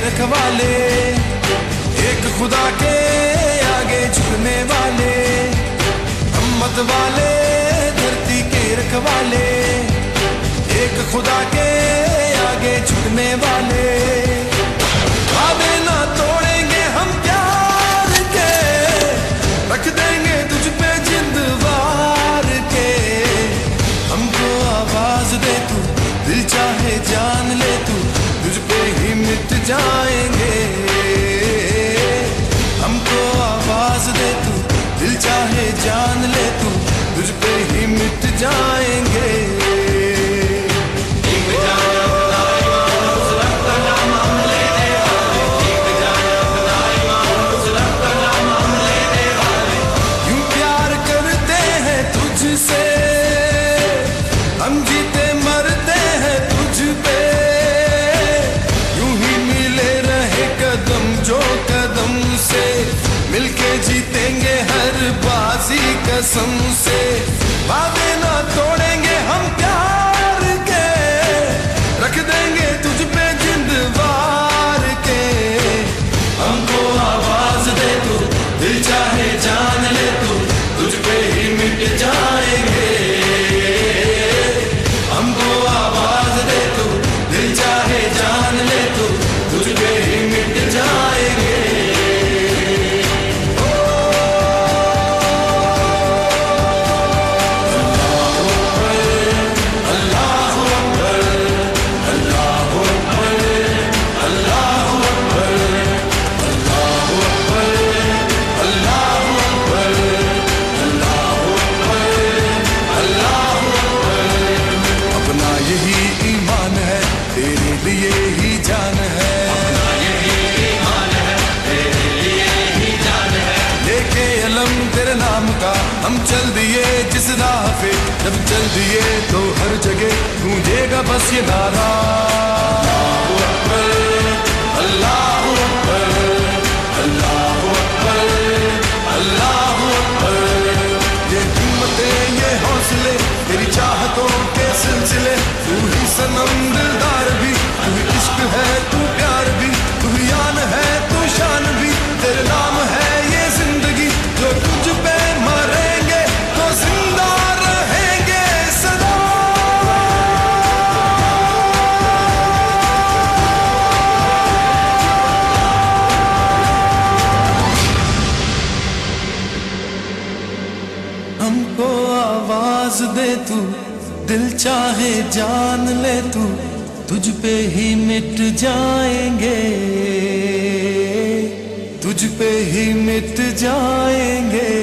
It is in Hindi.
रखवाले, एक खुदा के आगे झुकने वाले, अम्मत वाले धरती के रखवाले, एक खुदा के आगे झुकने वाले। वादे ना तोड़ेंगे हम प्यार के, रख देंगे तुझ पे जिंद वार के। हमको आवाज दे तू, दिल चाहे जान ले तू, तुझ पे ही मिट जाएंगे। हमको आवाज दे तू, दिल चाहे जान ले तू, तुझ पे ही मिट जाएंगे। यूं प्यार करते हैं तुझसे, हम जीते मरते हैं तुझ पे। यूं ही मिले रहे कदम जो कदम से, मिलके जीतेंगे हर बाजी कसम से। वादे ना तोड़ेंगे हम प्यार के, रख देंगे तुझ पे जिंद वार के। हमको आवाज दे तू, दिल चाहे जान ले तू, तुझ पे ही मिट जाएंगे। हमको आवाज दे तू, दिल चाहे जान ले तू, तुझ पे ही मिट जाएंगे। हम चल दिए जिस राह पे, जब चल दिए तो हर जगह गूंजेगा बस ये नारा, अल्लाहू अकबर, अल्लाहू अकबर, अल्लाहू अकबर, अल्लाहू अकबर। ये हिम्मतें ये हौसले, तेरी चाहतों के सिलसिले, तू ही सनम दिलदार भी, तू ही इश्क है तू प्यार भी, तू ही आन है तू शान भी। तेरे नाम है ये जिंदगी, जो तुझ पे मरेंगे तो जिंदा रहेंगे सदा। हमको आवाज दे तू, दिल चाहे जान ले तू, तुझ पे ही मिट जाएंगे, तुझ पे ही मिट जाएंगे।